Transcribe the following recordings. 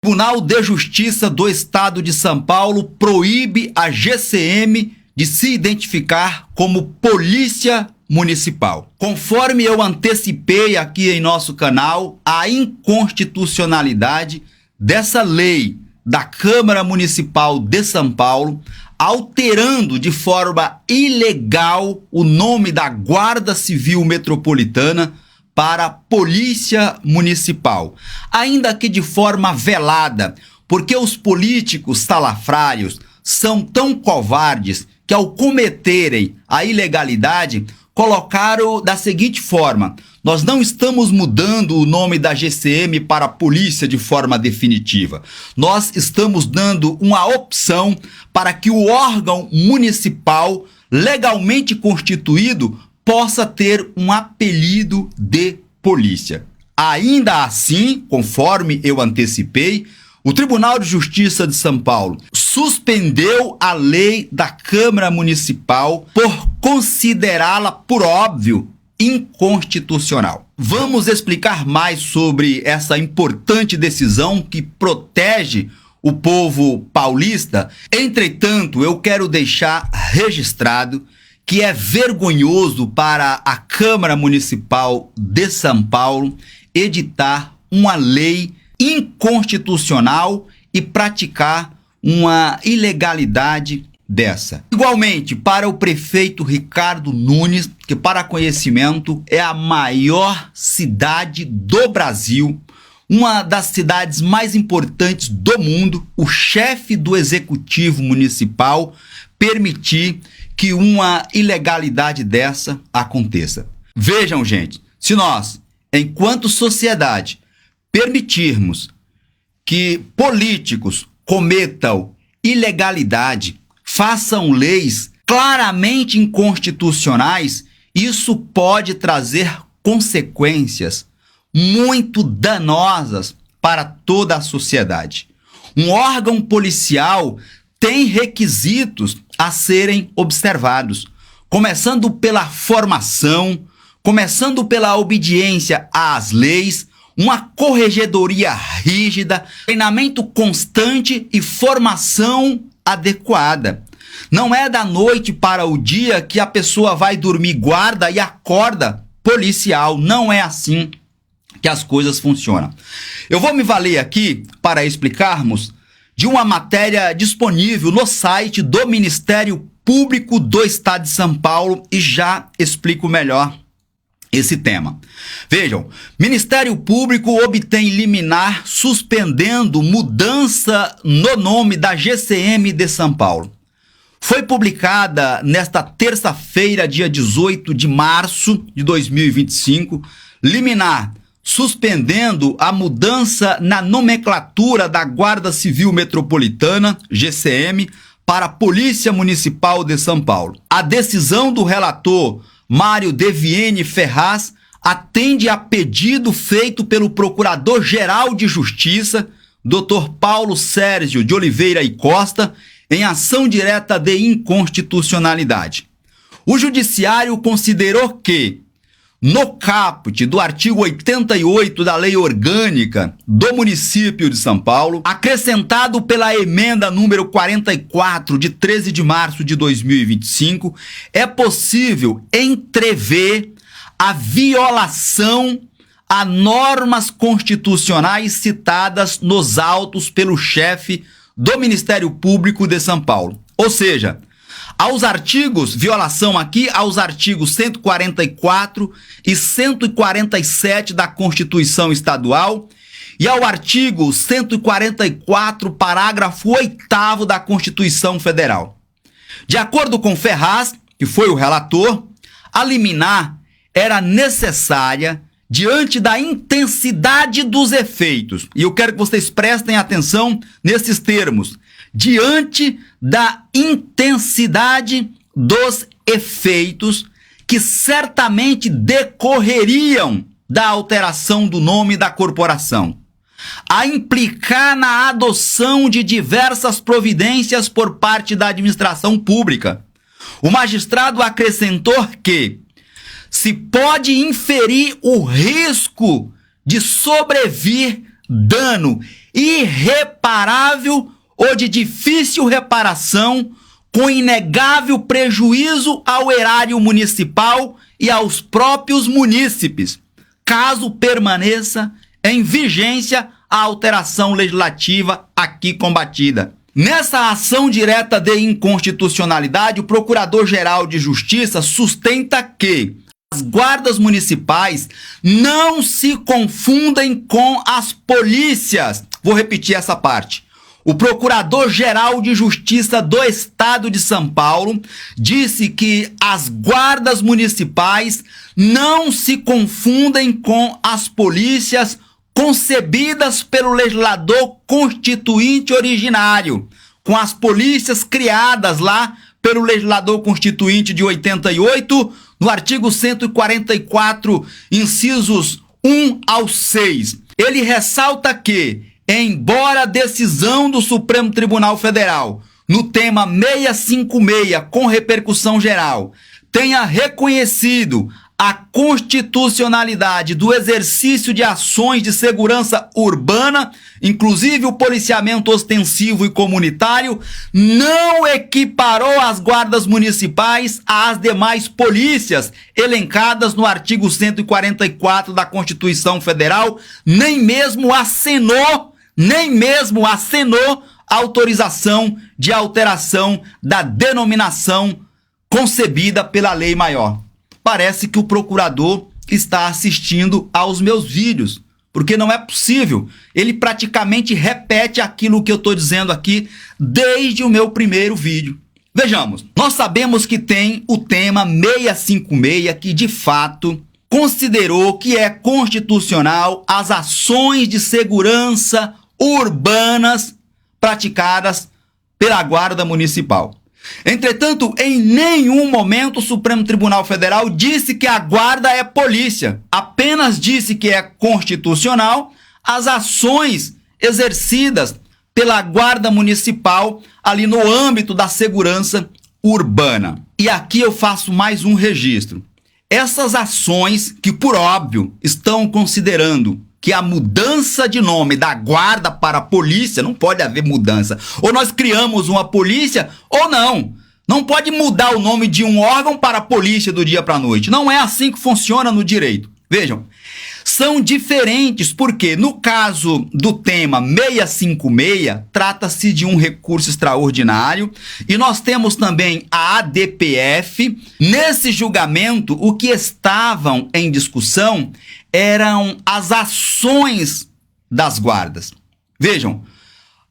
O Tribunal de Justiça do Estado de São Paulo proíbe a GCM de se identificar como Polícia Municipal. Conforme eu antecipei aqui em nosso canal, a inconstitucionalidade dessa lei da Câmara Municipal de São Paulo, alterando de forma ilegal o nome da Guarda Civil Metropolitana para Polícia Municipal, ainda que de forma velada, porque os políticos salafrários são tão covardes que, ao cometerem a ilegalidade, colocaram da seguinte forma: nós não estamos mudando o nome da GCM para polícia de forma definitiva. Nós estamos dando uma opção para que o órgão municipal legalmente constituído possa ter um apelido de polícia. Ainda assim, conforme eu antecipei, o Tribunal de Justiça de São Paulo suspendeu a lei da Câmara Municipal por considerá-la, por óbvio, inconstitucional. Vamos explicar mais sobre essa importante decisão que protege o povo paulista. Entretanto, eu quero deixar registrado que é vergonhoso para a Câmara Municipal de São Paulo editar uma lei inconstitucional e praticar uma ilegalidade dessa. Igualmente, para o prefeito Ricardo Nunes, que, para conhecimento, é a maior cidade do Brasil, uma das cidades mais importantes do mundo, o chefe do executivo municipal permitir que uma ilegalidade dessa aconteça. Vejam, gente, se nós, enquanto sociedade, permitirmos que políticos cometam ilegalidade, façam leis claramente inconstitucionais, isso pode trazer consequências muito danosas para toda a sociedade. Um órgão policial tem requisitos a serem observados, começando pela formação, começando pela obediência às leis, uma corregedoria rígida, treinamento constante e formação adequada. Não é da noite para o dia que a pessoa vai dormir guarda e acorda policial. Não é assim que as coisas funcionam. Eu vou me valer aqui para explicarmos de uma matéria disponível no site do Ministério Público do Estado de São Paulo e já explico melhor esse tema. Vejam, Ministério Público obtém liminar suspendendo mudança no nome da GCM de São Paulo. Foi publicada nesta terça-feira, dia 18 de março de 2025, liminar suspendendo a mudança na nomenclatura da Guarda Civil Metropolitana, GCM, para a Polícia Municipal de São Paulo. A decisão do relator Mário Deviene Ferraz atende a pedido feito pelo Procurador-Geral de Justiça, Dr. Paulo Sérgio de Oliveira e Costa, em ação direta de inconstitucionalidade. O Judiciário considerou que, no caput do artigo 88 da Lei Orgânica do Município de São Paulo, acrescentado pela emenda número 44 de 13 de março de 2025, é possível entrever a violação a normas constitucionais citadas nos autos pelo chefe do Ministério Público de São Paulo. Ou seja, aos artigos, violação aqui aos artigos 144 e 147 da Constituição Estadual e ao artigo 144, parágrafo 8º da Constituição Federal. De acordo com Ferraz, que foi o relator, a liminar era necessária diante da intensidade dos efeitos. E eu quero que vocês prestem atenção nesses termos. Diante da intensidade dos efeitos que certamente decorreriam da alteração do nome da corporação, a implicar na adoção de diversas providências por parte da administração pública. O magistrado acrescentou que se pode inferir o risco de sobrevir dano irreparável ou de difícil reparação, com inegável prejuízo ao erário municipal e aos próprios munícipes, caso permaneça em vigência a alteração legislativa aqui combatida. Nessa ação direta de inconstitucionalidade, o Procurador-Geral de Justiça sustenta que as guardas municipais não se confundem com as polícias. Vou repetir essa parte. O Procurador-Geral de Justiça do Estado de São Paulo disse que as guardas municipais não se confundem com as polícias concebidas pelo legislador constituinte originário, com as polícias criadas lá pelo legislador constituinte de 88, no artigo 144, incisos 1 ao 6. Ele ressalta que, embora a decisão do Supremo Tribunal Federal, no tema 656, com repercussão geral, tenha reconhecido a constitucionalidade do exercício de ações de segurança urbana, inclusive o policiamento ostensivo e comunitário, não equiparou as guardas municipais às demais polícias elencadas no artigo 144 da Constituição Federal, nem mesmo acenou a autorização de alteração da denominação concebida pela lei maior. Parece que o procurador está assistindo aos meus vídeos, porque não é possível. Ele praticamente repete aquilo que eu estou dizendo aqui desde o meu primeiro vídeo. Vejamos, nós sabemos que tem o tema 656, que de fato considerou que é constitucional as ações de segurança urbanas praticadas pela Guarda Municipal. Entretanto, em nenhum momento o Supremo Tribunal Federal disse que a guarda é polícia. Apenas disse que é constitucional as ações exercidas pela Guarda Municipal ali no âmbito da segurança urbana. E aqui eu faço mais um registro. Essas ações que, por óbvio, estão considerando que a mudança de nome da guarda para a polícia, não pode haver mudança. Ou nós criamos uma polícia, ou não. Não pode mudar o nome de um órgão para a polícia do dia para a noite. Não é assim que funciona no direito. Vejam, são diferentes porque no caso do tema 656, trata-se de um recurso extraordinário e nós temos também a ADPF. Nesse julgamento, o que estavam em discussão eram as ações das guardas. Vejam,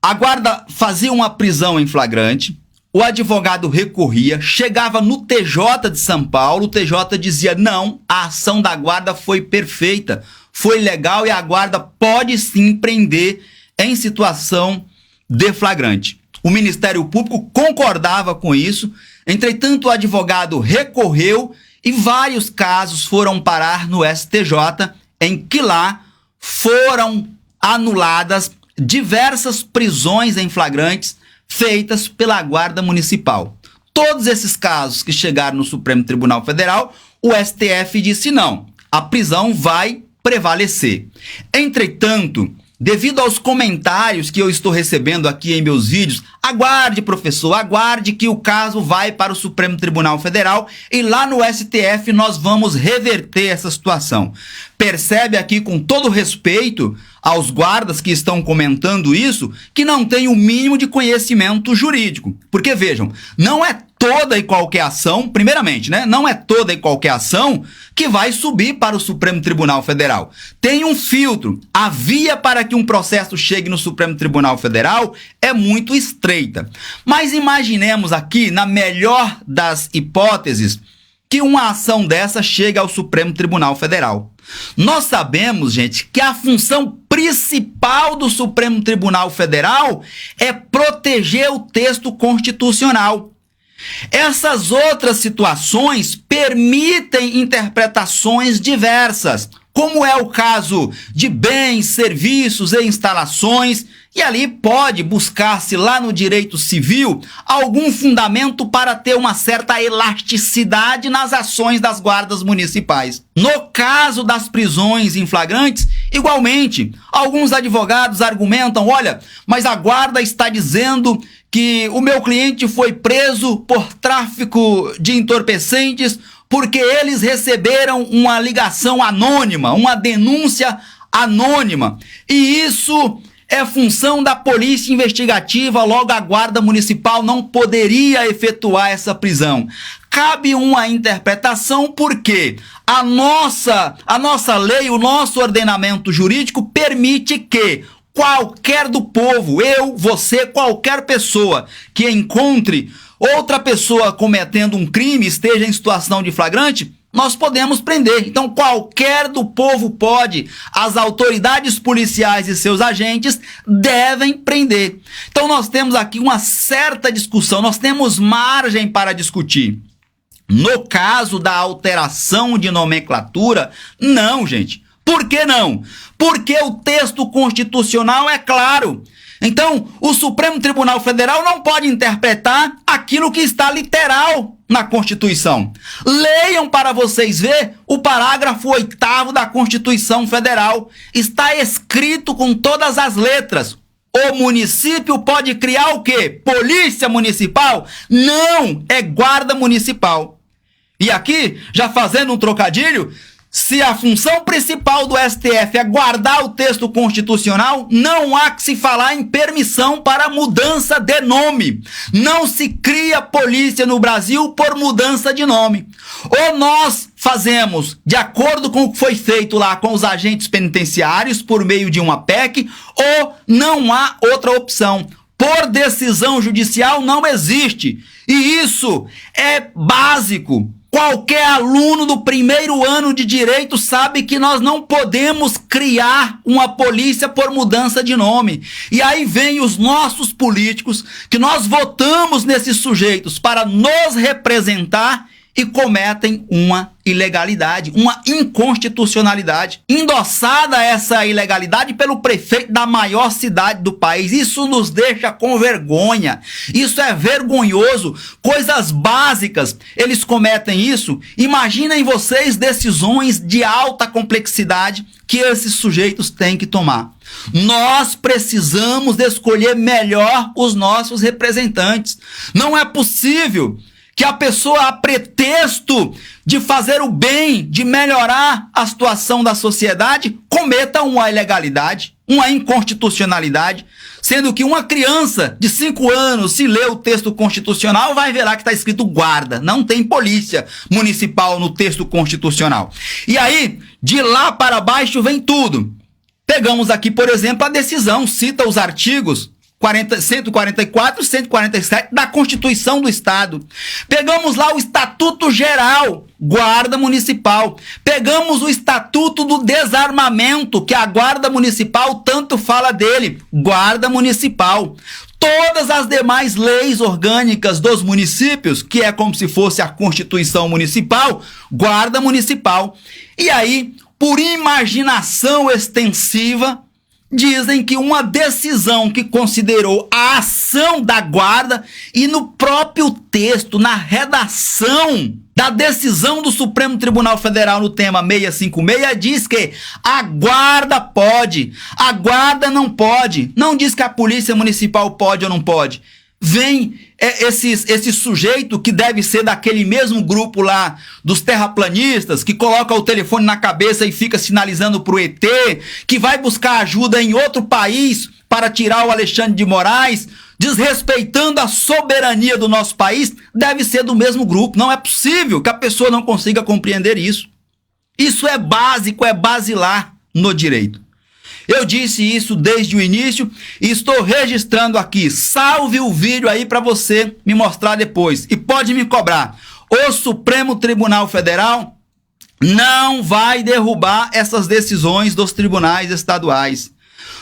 a guarda fazia uma prisão em flagrante, o advogado recorria, chegava no TJ de São Paulo, o TJ dizia, não, a ação da guarda foi perfeita, foi legal e a guarda pode sim prender em situação de flagrante. O Ministério Público concordava com isso, entretanto o advogado recorreu e vários casos foram parar no STJ, em que lá foram anuladas diversas prisões em flagrantes feitas pela Guarda Municipal. Todos esses casos que chegaram no Supremo Tribunal Federal, o STF disse não, a prisão vai prevalecer. Entretanto, devido aos comentários que eu estou recebendo aqui em meus vídeos, aguarde, professor, aguarde que o caso vai para o Supremo Tribunal Federal e lá no STF nós vamos reverter essa situação. Percebe aqui, com todo respeito aos guardas que estão comentando isso, que não tem o mínimo de conhecimento jurídico. Porque vejam, não é toda e qualquer ação, primeiramente, né? Não é toda e qualquer ação que vai subir para o Supremo Tribunal Federal. Tem um filtro. A via para que um processo chegue no Supremo Tribunal Federal é muito estreita. Mas imaginemos aqui, na melhor das hipóteses, que uma ação dessa chega ao Supremo Tribunal Federal. Nós sabemos, gente, que a função principal do Supremo Tribunal Federal é proteger o texto constitucional. Essas outras situações permitem interpretações diversas, como é o caso de bens, serviços e instalações, E ali pode buscar-se lá no direito civil algum fundamento para ter uma certa elasticidade nas ações das guardas municipais. No caso das prisões em flagrantes, igualmente, alguns advogados argumentam, olha, mas a guarda está dizendo que o meu cliente foi preso por tráfico de entorpecentes porque eles receberam uma ligação anônima, uma denúncia anônima. E isso é função da polícia investigativa, logo a guarda municipal não poderia efetuar essa prisão. Cabe uma interpretação porque a nossa lei, o nosso ordenamento jurídico permite que qualquer do povo, eu, você, qualquer pessoa que encontre outra pessoa cometendo um crime, esteja em situação de flagrante, nós podemos prender. Então, qualquer do povo pode, as autoridades policiais e seus agentes devem prender. Então, nós temos aqui uma certa discussão, nós temos margem para discutir. No caso da alteração de nomenclatura, não, gente. Por que não? Porque o texto constitucional é claro. Então, o Supremo Tribunal Federal não pode interpretar aquilo que está literal na Constituição. Leiam para vocês verem o parágrafo 8º da Constituição Federal. Está escrito com todas as letras. O município pode criar o quê? Polícia municipal? Não, é guarda municipal. E aqui, já fazendo um trocadilho, se a função principal do STF é guardar o texto constitucional, não há que se falar em permissão para mudança de nome. Não se cria polícia no Brasil por mudança de nome. Ou nós fazemos de acordo com o que foi feito lá com os agentes penitenciários por meio de uma PEC, ou não há outra opção. Por decisão judicial não existe. E isso é básico. Qualquer aluno do primeiro ano de direito sabe que nós não podemos criar uma polícia por mudança de nome. E aí vem os nossos políticos, que nós votamos nesses sujeitos para nos representar e cometem uma ilegalidade, uma inconstitucionalidade. Endossada essa ilegalidade pelo prefeito da maior cidade do país. Isso nos deixa com vergonha. Isso é vergonhoso. Coisas básicas, eles cometem isso. Imaginem vocês decisões de alta complexidade que esses sujeitos têm que tomar. Nós precisamos escolher melhor os nossos representantes. Não é possível que a pessoa, a pretexto de fazer o bem, de melhorar a situação da sociedade, cometa uma ilegalidade, uma inconstitucionalidade, sendo que uma criança de 5 anos, se lê o texto constitucional, vai ver lá que está escrito guarda, não tem polícia municipal no texto constitucional. E aí, de lá para baixo vem tudo. Pegamos aqui, por exemplo, a decisão, cita os artigos 144 e 147 da Constituição do Estado. Pegamos lá o Estatuto Geral, Guarda Municipal. Pegamos o Estatuto do Desarmamento, que a Guarda Municipal tanto fala dele, Guarda Municipal. Todas as demais leis orgânicas dos municípios, que é como se fosse a Constituição Municipal, Guarda Municipal. E aí, por imaginação extensiva, dizem que uma decisão que considerou a ação da guarda e no próprio texto, na redação da decisão do Supremo Tribunal Federal no tema 656, diz que a guarda pode, a guarda não pode. Não diz que a polícia municipal pode ou não pode. Vem esse sujeito que deve ser daquele mesmo grupo lá dos terraplanistas, que coloca o telefone na cabeça e fica sinalizando para o ET, que vai buscar ajuda em outro país para tirar o Alexandre de Moraes, desrespeitando a soberania do nosso país, deve ser do mesmo grupo. Não é possível que a pessoa não consiga compreender isso. Isso é básico, é basilar no direito. Eu disse isso desde o início e estou registrando aqui. Salve o vídeo aí para você me mostrar depois. E pode me cobrar. O Supremo Tribunal Federal não vai derrubar essas decisões dos tribunais estaduais.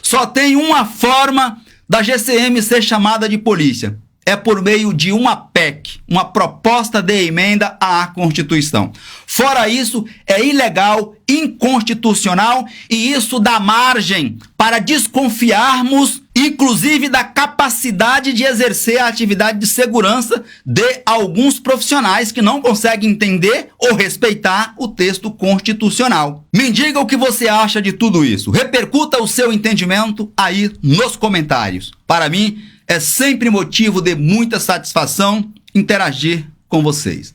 Só tem uma forma da GCM ser chamada de polícia. É por meio de uma PEC, uma proposta de emenda à Constituição. Fora isso, é ilegal, inconstitucional e isso dá margem para desconfiarmos inclusive da capacidade de exercer a atividade de segurança de alguns profissionais que não conseguem entender ou respeitar o texto constitucional. Me diga o que você acha de tudo isso. Repercuta o seu entendimento aí nos comentários. Para mim, é sempre motivo de muita satisfação interagir com vocês.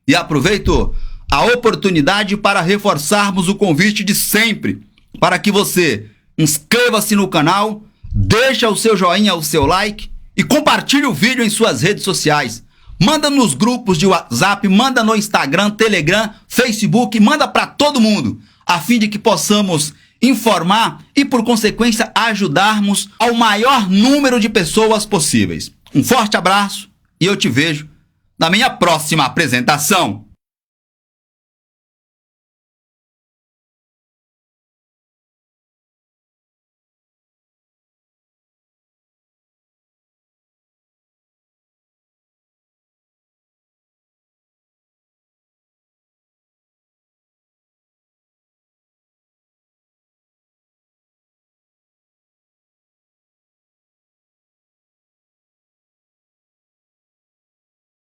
E aproveito a oportunidade para reforçarmos o convite de sempre, para que você inscreva-se no canal, deixa o seu joinha, o seu like e compartilhe o vídeo em suas redes sociais. Manda nos grupos de WhatsApp, manda no Instagram, Telegram, Facebook, manda para todo mundo, a fim de que possamos informar e, por consequência, ajudarmos ao maior número de pessoas possíveis. Um forte abraço e eu te vejo na minha próxima apresentação.